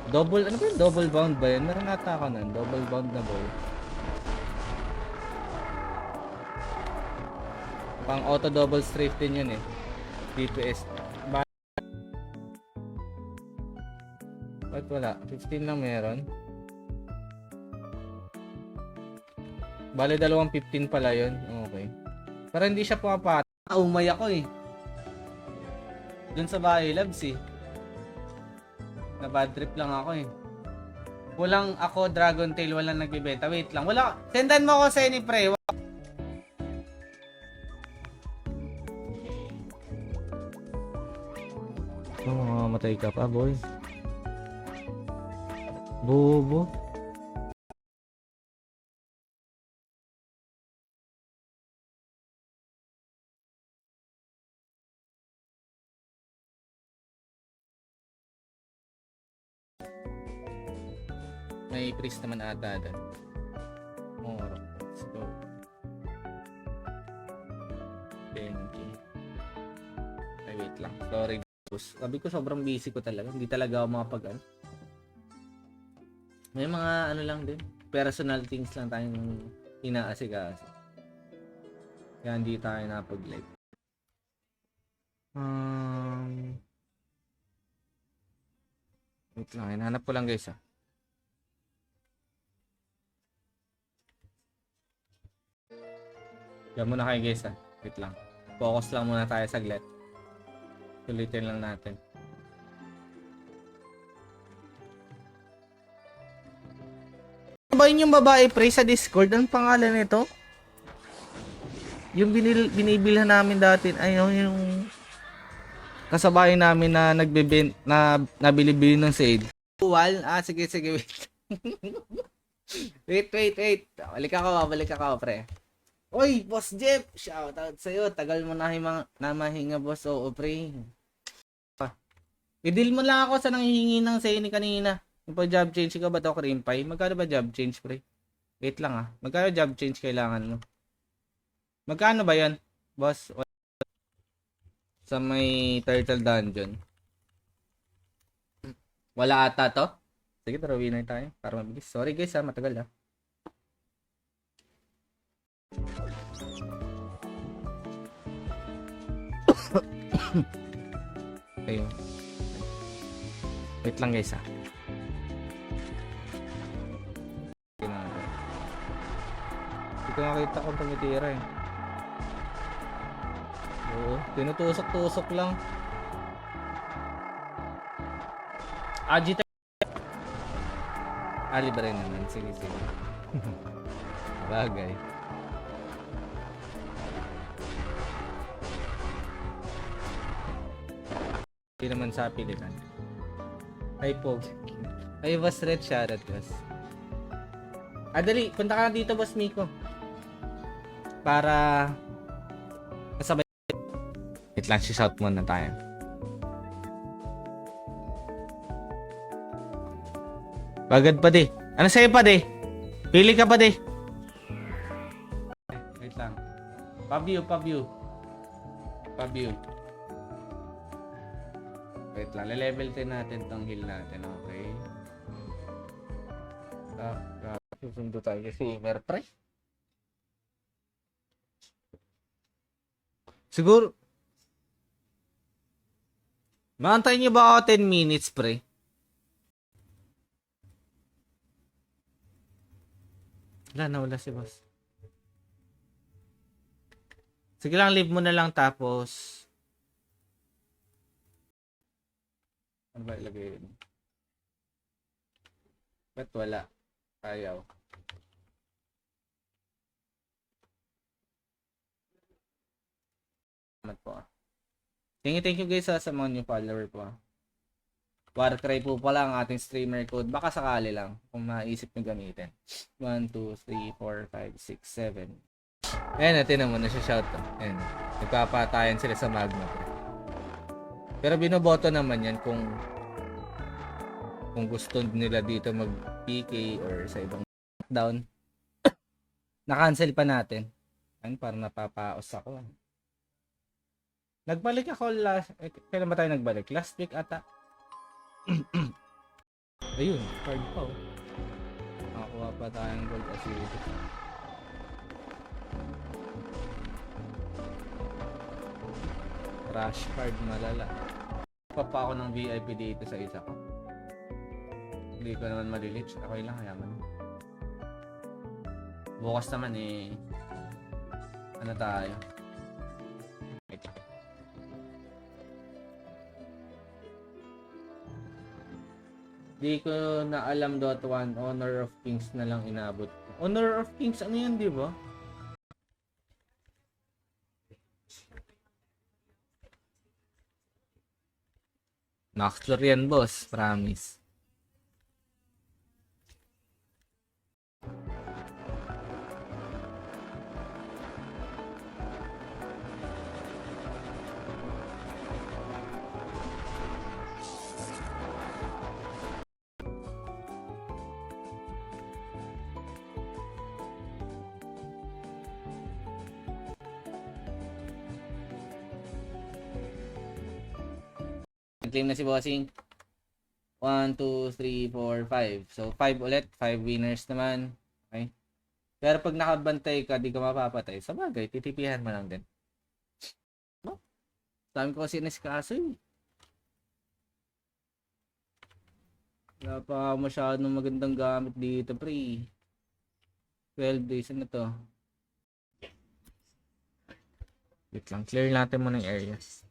Double, ano ba yun? Double bound ba yun? Meron ata ako nun. Double bound na bow. Pang auto double strafe din yun eh. DPS. Ba't wala? 15 lang meron. Bale, dalawang 15 pala yun. Okay. Pero hindi siya pumapata. Umay ako eh. Dun sa bahay labs eh. Na bad trip lang ako eh. Kulang ako, Dragon Tail, walang nagbibenta. Wait lang, wala. Sendan mo ako sa any pre. Oh, mamamatay ka pa, boy. Bobo. May priest naman ata doon. Moro. Let's go. 10k. Ay, wait lang. Sorry. Sabi ko sobrang busy ko talaga. Hindi talaga ako makapag ano. May mga ano lang din. Personal things lang tayong inaasikaso. Kaya hindi tayo napag-live. Wait lang. Hinahanap ko lang guys ah. Diyan muna kayo guys ah. Wait lang. Focus lang muna tayo saglit. Sulitin lang natin. Ano ba yun yung babae pre sa Discord? Anong pangalan nito? Yung binibilhan namin dati. Ayun yung kasabay namin na nagbebent na nabili-bili ng Shade. Wal? Ah, sige, wait. wait. Balik ako, pre. Oy, Boss Jeff! Shout out sa'yo. Tagal mo na mahinga, boss. Oo, pre. I-deal mo lang ako sa nanghihingi ng say ni kanina. Yung pa job change ka ba to, Krimpay? Magkano ba job change, pre? Wait lang ah. Magkano job change kailangan mo? Magkano ba yan, boss? Sa may turtle dungeon. Wala ata to? Sige, tarawin na tayo para mabilis. Sorry guys ha, matagal ha. Ayun. Wait lang guys ha. Hindi ko nakita kung tumitira eh. Oo, tinutusok-tusok lang. Agita. Libre naman. Sige. Bagay. Hindi naman sa pilitan. Ay po. Ay, boss Red, shoutout boss. Dali, punta ka na dito, boss Miko. Para kasabay. Wait lang, shout muna tayo. Bagad pa di. Ano sa'yo pa di? Pili ka pa di. Wait lang. Pa-view. Wait lang, le-level 10 natin tong heal natin, okay? Susundo tayo kasi pre. Siguro maantayin niyo ba ako 10 minutes, pre? Wala si boss. Sige lang, leave mo na lang tapos ano ba ilagay yun? Ba't wala? Ayaw. Salamat po ah. Thank you guys sa mga new follower po ah. Warcry po pala ang ating streamer code. Baka sakali lang kung maisip nyo gamitin. 1, 2, 3, 4, 5, 6, 7. Ayan, natin naman na siya shout to. Ayan. Nagpapatayan sila sa Magma. Pero binoboto naman yan kung gusto nila dito mag PK or sa ibang down. Na-cancel pa natin. Ayan, parang napapaos ako. Nagbalik ako kailan ba tayo nagbalik? Last week ata. Ayun, card pa oh. Nakakuha pa tayong gold acido. Crash card, malala. Pa ako ng VIP dito sa isa ko. Hindi ko naman malilits. Okay lang, yaman. Bukas naman eh. Ano tayo? Wait. Di ko na alam .1. Honor of Kings na lang inabot. Honor of Kings, ano yan, di ba? Max-Lure yan, boss. Promise. Claim na si Bossing. 1, 2, 3, 4, 5. So, 5 ulit. 5 winners naman. Okay. Pero pag nakabantay ka, di ka mapapatay. Sa bagay, titipihan mo lang din. No? Dami ko kasi naskaso eh. Wala pa masyadong magandang gamit dito, pre. 12 days. Ano to? Wait lang. Clear natin muna yung areas.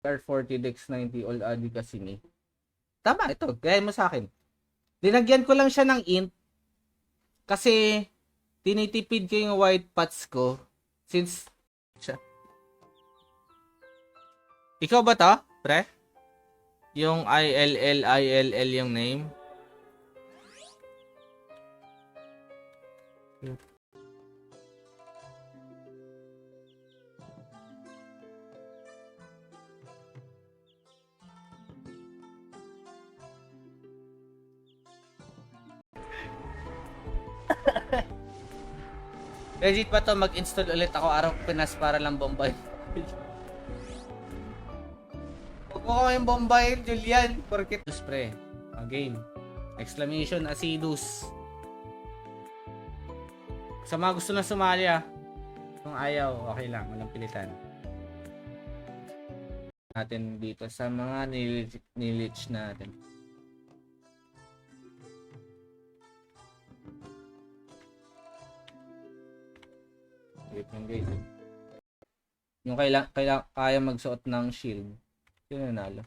R40 Dex 90 all adi kasi ni. Tama ito, gaya mo sa akin. Dinagyan ko lang siya ng int kasi tinitipid ko yung white pots ko since siya. Ikaw ba to, pre? Yung ILL yung name. Legit pa to, mag-install ulit ako araw Pinas para lang bombayin. Huwag mo kaming bombayin, Julian. Porkit pre. A game. Exclamation Acidus. Sa mga gusto na sumali kung ayaw, okay lang. Walang pilitan. Natin dito sa mga nilich natin. Yung kaya magsuot ng shield. Sino nanalo?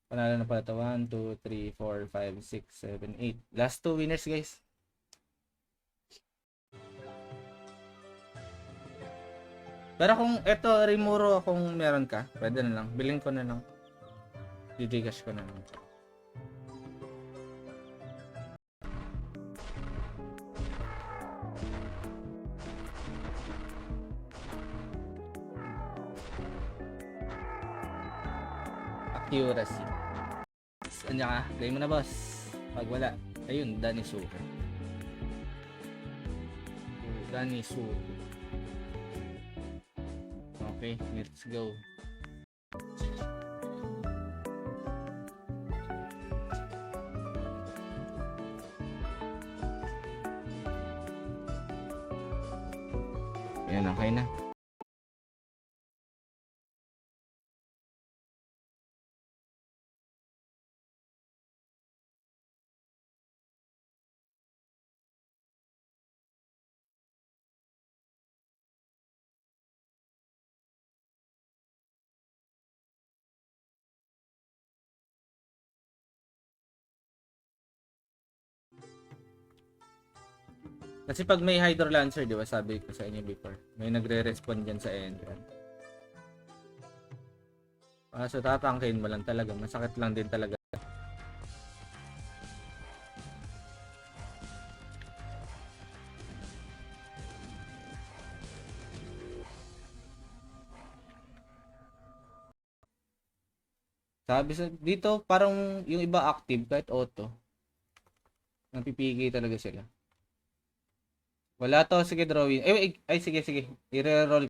Panalo na pala ito. 1, 2, 3, 4, 5, 6, 7, 8. Last 2 winners, guys. Pero kung ito, Rimuro, kung meron ka, pwede na lang. Bilhin ko na lang. Didigas ko na lang. Accuracy. Anya ka? Play mo na, boss. Pag wala, ayun, Danny Super. Danny Super. Okay, let's go. Ayan, okay na. Kasi pag may Hydro Lancer, di ba, sabi ko sa inyo before, may nagre-respond dyan sa entrance. So tatangkin mo lang talaga, masakit lang din talaga. Sabi sa dito, parang yung iba active kahit auto. Napipigay talaga sila. Wala to, sige drawing. Ay sige. I-reroll